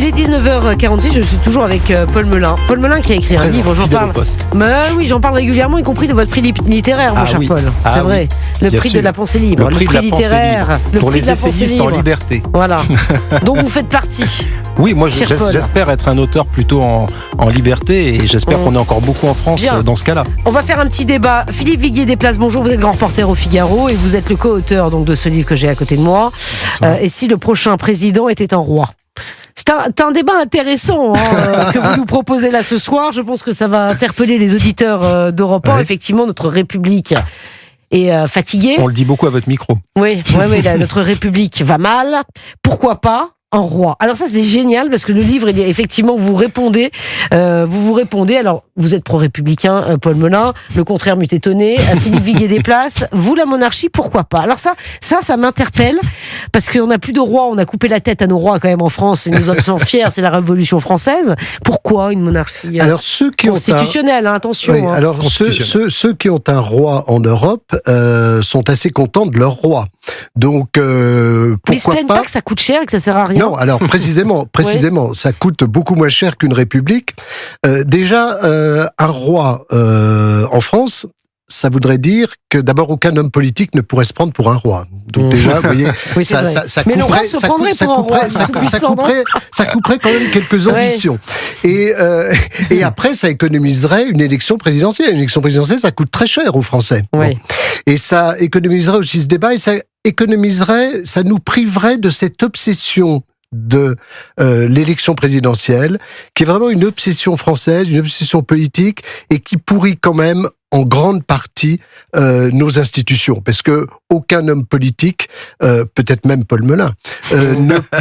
Il est 19h46, je suis toujours avec Paul Melun. Paul Melun qui a écrit un livre, j'en parle. Oui, j'en parle régulièrement, y compris de votre prix littéraire, mon cher Paul. C'est vrai. Le prix de la pensée libre, le prix littéraire, le pour prix les de la pensée essayistes libre. en liberté. Voilà. dont vous faites partie. Oui, moi j'espère être un auteur plutôt en liberté et j'espère qu'on est encore beaucoup en France dans ce cas-là. On va faire un petit débat. Philippe Viguier-Desplaces, bonjour, vous êtes grand reporter au Figaro et vous êtes le co-auteur donc, de ce livre que j'ai à côté de moi. Et si le prochain président était un roi ? C'est un débat intéressant que vous nous proposez là ce soir. Je pense que ça va interpeller les auditeurs d'Europe 1. Effectivement, notre République est fatiguée. On le dit beaucoup à votre micro. Oui, notre République va mal. Pourquoi pas un roi? Alors ça c'est génial parce que le livre, effectivement, vous répondez. Alors vous êtes pro-républicain, Paul Melun. Le contraire m'eût étonné. Philippe Viguier-Desplaces, vous la monarchie, pourquoi pas? Alors ça m'interpelle parce qu'on n'a plus de roi. On a coupé la tête à nos rois quand même en France et nous en sommes fiers. C'est la Révolution française. Pourquoi une monarchie constitutionnelle? Attention. Oui, alors ceux qui ont un roi en Europe sont assez contents de leur roi. Donc pourquoi mais ils se plaignent pas que ça coûte cher et que ça sert à rien? Non, alors précisément, ça coûte beaucoup moins cher qu'une république. Déjà, un roi en France, ça voudrait dire que d'abord aucun homme politique ne pourrait se prendre pour un roi. Donc déjà, vous voyez, ça couperait quand même quelques ambitions. Et après, ça économiserait une élection présidentielle. Une élection présidentielle, ça coûte très cher aux Français. Ouais. Bon. Et ça économiserait aussi ce débat, et ça nous priverait de cette obsession de l'élection présidentielle, qui est vraiment une obsession française, une obsession politique, et qui pourrit quand même en grande partie nos institutions, parce que aucun homme politique, peut-être même Paul Melun,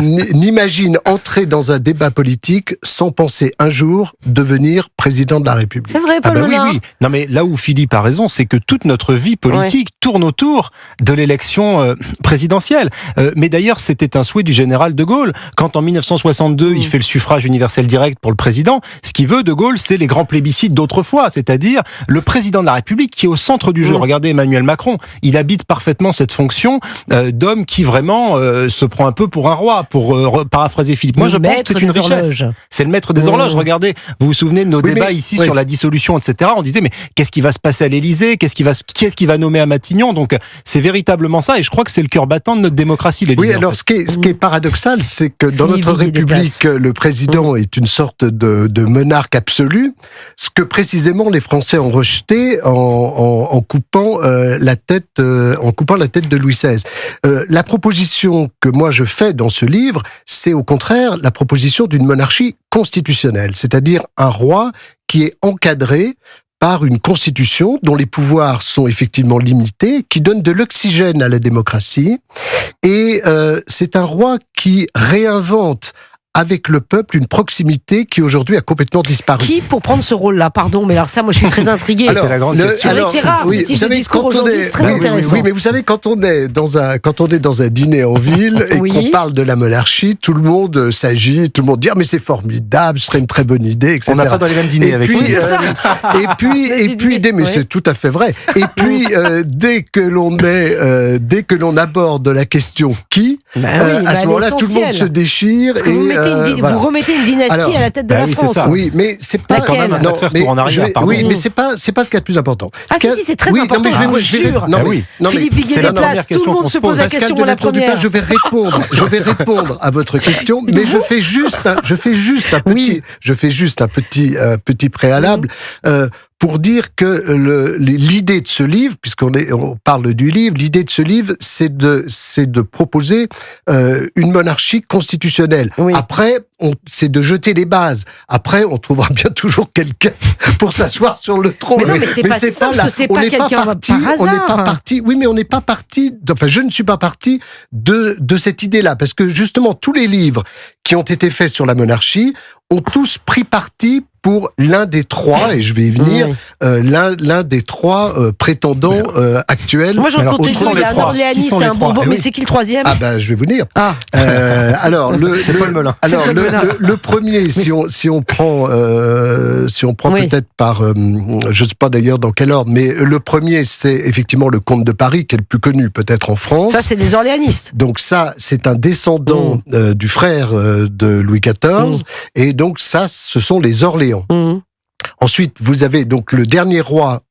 n'imagine entrer dans un débat politique sans penser un jour devenir président de la République. C'est vrai, Paul Melun. Oui. Non, mais là où Philippe a raison, c'est que toute notre vie politique tourne autour de l'élection présidentielle. Mais d'ailleurs, c'était un souhait du général de Gaulle. Quand en 1962, il fait le suffrage universel direct pour le président, ce qu'il veut, de Gaulle, c'est les grands plébiscites d'autrefois, c'est-à-dire le président de la République qui est au centre du jeu. Regardez Emmanuel Macron, il habite parfaitement cette fonction d'homme qui vraiment se prend un peu pour un roi, pour paraphraser Philippe. Moi, je pense que c'est une richesse. C'est le maître des horloges. Regardez, vous vous souvenez de nos débats ici sur la dissolution, etc. On disait, mais qu'est-ce qui va se passer à l'Élysée? Qui est-ce qui va nommer à Matignon? Donc, c'est véritablement ça, et je crois que c'est le cœur battant de notre démocratie, l'Élysée. Oui, alors, ce qui est paradoxal, c'est que dans notre République, le président est une sorte de monarque absolu, ce que précisément les Français ont rejeté en coupant la tête de Louis XVI. La proposition que moi je fais dans ce livre, c'est au contraire la proposition d'une monarchie constitutionnelle, c'est-à-dire un roi qui est encadré par une constitution dont les pouvoirs sont effectivement limités, qui donne de l'oxygène à la démocratie, et c'est un roi qui réinvente avec le peuple une proximité qui aujourd'hui a complètement disparu. Qui pour prendre ce rôle-là? Pardon, mais alors ça, moi je suis très intriguée. C'est la grande question. C'est rare, ce type de discours aujourd'hui, c'est très intéressant. Oui, mais vous savez, quand on est dans un dîner en ville et qu'on parle de la monarchie, tout le monde s'agit, tout le monde dit « mais c'est formidable, ce serait une très bonne idée, etc. » On n'a pas dans les mêmes dîners avec lui. Et puis, mais c'est tout à fait vrai. Et puis, dès que l'on aborde la question « qui ?», à ce moment-là, tout le monde se déchire. Vous remettez une dynastie à la tête de la France. Oui, mais c'est pas quand même un sacré retour en arrière. Oui, mais c'est pas ce qu'il y a de plus important. Si, c'est très important. Philippe Viguier-Desplaces, tout le monde se pose la question pour la première. Je vais répondre à votre question, mais je fais juste un petit préalable. Pour dire que l'idée de ce livre, puisqu'on parle du livre, l'idée de ce livre, c'est de proposer une monarchie constitutionnelle. Oui. Après, c'est de jeter les bases. Après, on trouvera bien toujours quelqu'un pour s'asseoir sur le trône. Mais non, mais c'est pas ça, parce que c'est pas quelqu'un par hasard. On n'est pas parti. Oui, mais on n'est pas parti. Enfin, je ne suis pas parti de cette idée-là, parce que justement, tous les livres qui ont été faits sur la monarchie ont tous pris parti pour l'un des trois, et je vais y venir, l'un des trois prétendants actuels. Moi, j'en comptais qu'il y a un orléaniste et un Bourbon, mais c'est qui le troisième? Ah ben, je vais vous dire. Alors, c'est Paul Melun. Alors, le premier, si on prend peut-être par, je ne sais pas d'ailleurs dans quel ordre, mais le premier, c'est effectivement le comte de Paris, qui est le plus connu peut-être en France. Ça, c'est des orléanistes. Donc ça, c'est un descendant du frère de Louis XIV, et donc ça, ce sont les Orléans. Ensuite, vous avez donc le dernier roi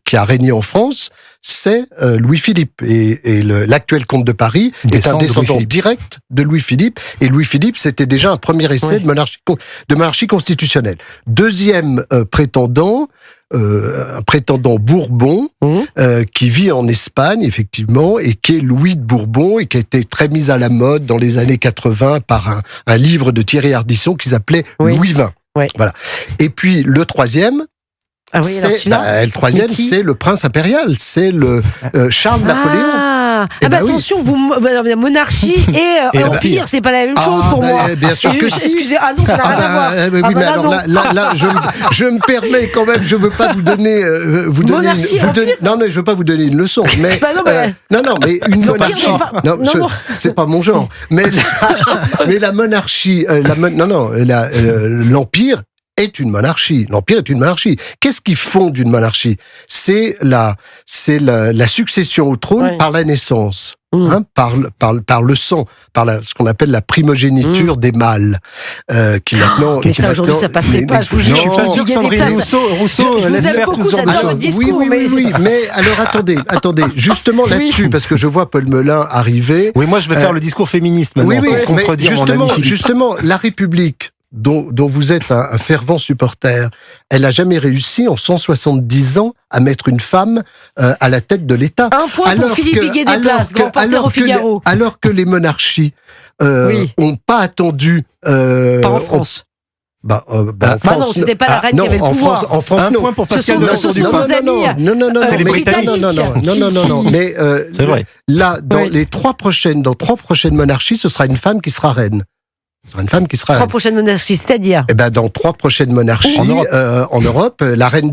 qui a régné en France, c'est Louis-Philippe. Et l'actuel comte de Paris est un descendant direct de Louis-Philippe. Et Louis-Philippe, c'était déjà un premier essai de monarchie constitutionnelle. Deuxième prétendant, un prétendant Bourbon, qui vit en Espagne, effectivement, et qui est Louis de Bourbon, et qui a été très mis à la mode dans les années 80 par un livre de Thierry Ardisson qui s'appelait Louis XX. Voilà. Et puis le troisième, le troisième, c'est le prince impérial, c'est le Charles Napoléon. Attention, monarchie et empire, c'est pas la même chose pour moi. Bien sûr que si. Excusez, non, ça n'a rien à voir. Oui, mais alors là, je me permets quand même, je veux pas vous donner, non, mais je veux pas vous donner une leçon, mais non, mais une monarchie. Non, c'est pas mon genre. Mais la monarchie, l'empire est une monarchie. L'empire est une monarchie. Qu'est-ce qui fonde une monarchie? C'est la succession au trône par la naissance. Par le sang, ce qu'on appelle la primogéniture des mâles, qui maintenant. Mais ça aujourd'hui ça passerait pas. Je suis pas sûr que Sandrine Rousseau laisse faire tout ce genre de choses. Oui, mais alors attendez, justement là-dessus, parce que je vois Paul Melun arriver. Oui, moi je vais faire le discours féministe maintenant pour contredire mon ami Philippe. Justement, la République, dont vous êtes un fervent supporter, elle n'a jamais réussi en 170 ans à mettre une femme à la tête de l'État. Un point pour Philippe Higuet-Desplaces, grand porteur au Figaro. Alors que les monarchies n'ont pas attendu... pas en France. En France, non, c'était pas la reine qui avait le pouvoir. En France, non. Un point pour Pascal de ce sont nos amis. Non, c'est les Britanniques. Non. Mais c'est vrai. Là, dans trois prochaines monarchies, ce sera une femme qui sera reine. Ce sera une femme qui sera... Trois prochaines monarchies, c'est-à-dire dans trois prochaines monarchies en Europe, la reine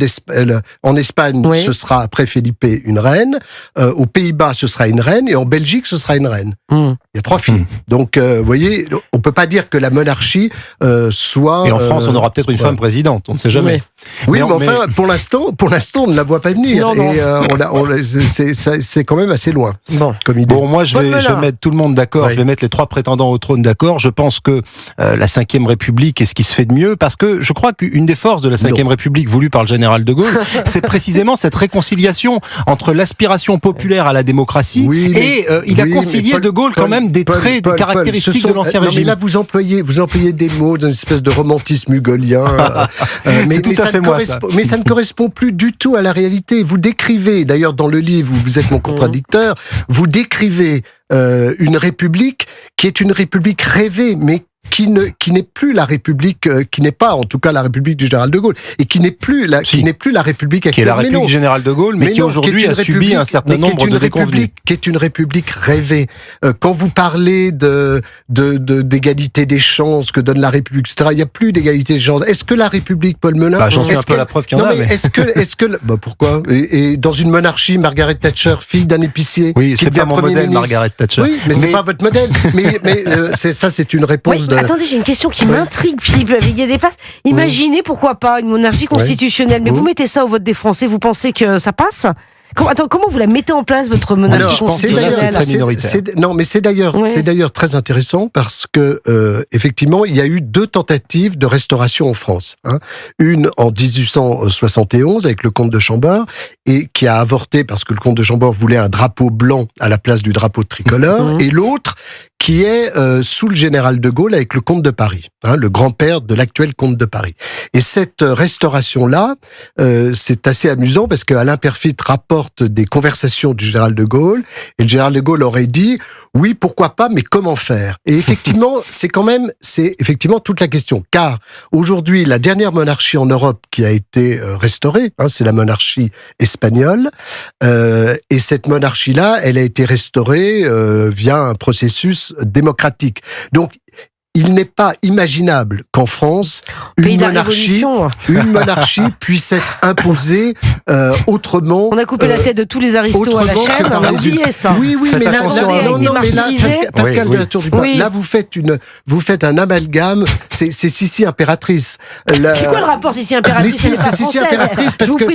en Espagne, ce sera après Felipe une reine, aux Pays-Bas, ce sera une reine, et en Belgique, ce sera une reine. Il y a trois filles. Donc, vous voyez, on peut pas dire que la monarchie soit... Et en France, on aura peut-être une femme présidente, on ne sait jamais. Oui, mais enfin, pour l'instant, on ne la voit pas venir. Non. Et c'est quand même assez loin, comme idée. Bon, moi, je vais mettre tout le monde d'accord, je vais mettre les trois prétendants au trône d'accord. Je pense que la Ve République est ce qui se fait de mieux, parce que je crois qu'une des forces de la Ve République voulue par le général de Gaulle, c'est précisément cette réconciliation entre l'aspiration populaire à la démocratie et il a concilié de Gaulle quand même des traits, des caractéristiques de l'ancien régime. Mais là, vous employez des mots d'une espèce de romantisme hugolien. Mais ça ne correspond plus du tout à la réalité. Vous décrivez, d'ailleurs dans le livre où vous êtes mon contradicteur, vous décrivez une république qui est une république rêvée, mais qui n'est plus la République, qui n'est pas en tout cas la République du général de Gaulle, et qui n'est plus la République actuelle. Qui est la République du général de Gaulle, mais qui aujourd'hui a subi un certain nombre de déconvenues. Qui est une République rêvée. Quand vous parlez d'égalité des chances que donne la République, etc., il n'y a plus d'égalité des chances. Est-ce que la République, Paul Melun... J'en suis un peu la preuve qu'il y en a. Est-ce que pourquoi et dans une monarchie, Margaret Thatcher, fille d'un épicier, c'est pas mon modèle, Margaret Thatcher. Oui, mais c'est pas votre modèle. Mais c'est une réponse Attendez, j'ai une question qui m'intrigue, Philippe Higuet-Desplaces. Imaginez, pourquoi pas, une monarchie constitutionnelle, mais vous mettez ça au vote des Français, vous pensez que ça passe ? Comment vous la mettez en place, votre monarchie constitutionnelle ? C'est d'ailleurs très intéressant parce que effectivement, il y a eu deux tentatives de restauration en France. Une en 1871 avec le comte de Chambord, et qui a avorté parce que le comte de Chambord voulait un drapeau blanc à la place du drapeau tricolore, et l'autre qui est sous le général de Gaulle avec le comte de Paris, le grand-père de l'actuel comte de Paris. Et cette restauration-là, c'est assez amusant parce qu'Alain Peyrefitte rapporte des conversations du général de Gaulle, et le général de Gaulle aurait dit « oui, pourquoi pas, mais comment faire ?» Et effectivement, c'est effectivement toute la question, car aujourd'hui, la dernière monarchie en Europe qui a été restaurée, c'est la monarchie espagnole, et cette monarchie-là, elle a été restaurée via un processus démocratique. Donc, il n'est pas imaginable qu'en France, une monarchie puisse être imposée autrement. On a coupé la tête de tous les aristos à la chaîne, on a oublié ça. Oui, mais là, Pascal de la Tour du Pin, là, vous faites un amalgame, c'est Sissi impératrice. C'est quoi le rapport Sissi impératrice? C'est Sissi impératrice parce que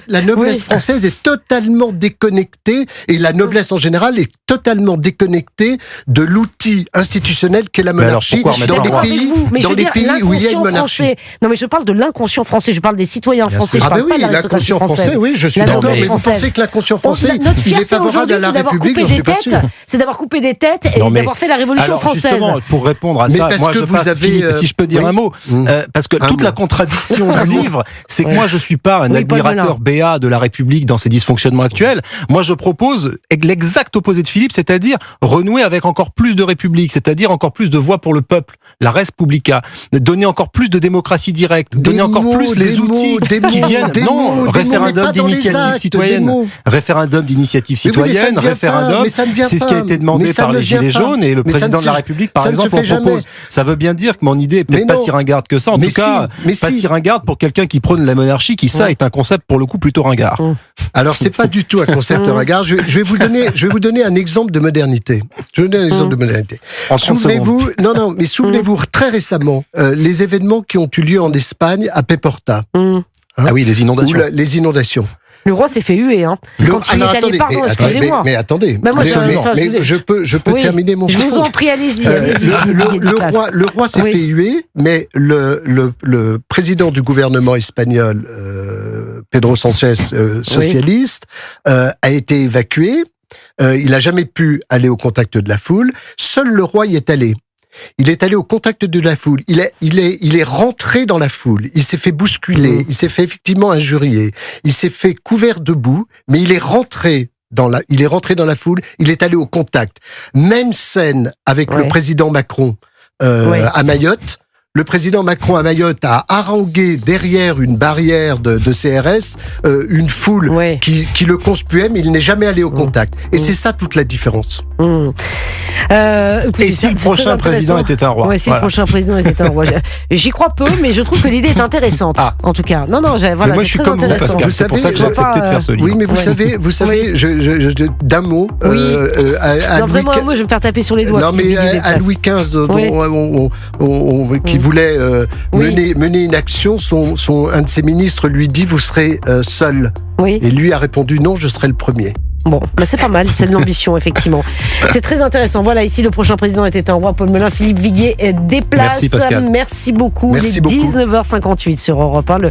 la noblesse française est totalement déconnectée, et la noblesse en général est totalement déconnectée de l'outil institutionnel qu'est la monarchie dans les pays où il y a une monarchie. Non, mais je parle de l'inconscient français, je parle des citoyens français, je parle pas de l'aristocratie française. Oui, je suis d'accord, mais vous pensez que l'inconscient français, il est favorable à la République? Je suis pas sûr. C'est d'avoir coupé des têtes et d'avoir fait la Révolution française. Justement, pour répondre à ça, moi je passe, Philippe, si je peux dire un mot, parce que toute la contradiction du livre, c'est que moi je suis pas un admirateur béat de la République dans ses dysfonctionnements actuels. Moi je propose l'exact opposé de Philippe, c'est-à-dire renouer avec encore plus de République, c'est-à-dire encore plus de voix pour le peuple, la res publica, donner encore plus de démocratie directe, donner encore plus les outils qui viennent. Non, référendum d'initiative citoyenne. Référendum d'initiative citoyenne, référendum, c'est ce qui a été demandé par les Gilets jaunes, et le président de la République, par exemple, en propose. Ça veut bien dire que mon idée est peut-être pas si ringarde que ça, en tout cas, pas si ringarde pour quelqu'un qui prône la monarchie, qui ça est un concept pour le coup plutôt ringard. Alors c'est pas du tout un concept ringard. Je vais vous donner un exemple de modernité. Souvenez-vous très récemment les événements qui ont eu lieu en Espagne à Peporta. Ah oui, les inondations. Les inondations. Le roi s'est fait huer, hein. Quand il est allé, pardon, excusez-moi. Mais attendez. Je peux terminer mon propos. Je vous en prie, allez-y. Le roi s'est fait huer, mais le président du gouvernement espagnol, Pedro Sánchez, socialiste, a été évacué. Il n'a jamais pu aller au contact de la foule. Seul le roi y est allé. Il est allé au contact de la foule. Il est rentré dans la foule. Il s'est fait bousculer. Il s'est fait effectivement injurier. Il s'est fait couvert de boue, mais il est rentré dans la foule. Il est allé au contact. Même scène avec le président Macron à Mayotte. Le président Macron à Mayotte a harangué derrière une barrière de CRS une foule qui le conspuait, mais il n'est jamais allé au contact. Et c'est ça toute la différence. Et si le prochain président était un roi? Ouais, si le prochain président était un roi. J'y crois peu, mais je trouve que l'idée est intéressante. En tout cas, non, voilà, moi je suis comme vous, Pascal. C'est pour ça que j'ai accepté de faire ce livre. Oui, mais vous savez, d'un mot. Vraiment un mot, je vais me faire taper sur les doigts. Non, mais à Louis XV, qui voulait mener une action, un de ses ministres lui dit: vous serez seul. Et lui a répondu: non, je serai le premier. Bon, c'est pas mal, c'est de l'ambition, effectivement. C'est très intéressant. Voilà, ici, le prochain président était un roi. Paul Melun, Philippe Viguier déplace. Merci, Pascal. Merci beaucoup. Il est 19h58 sur Europe 1.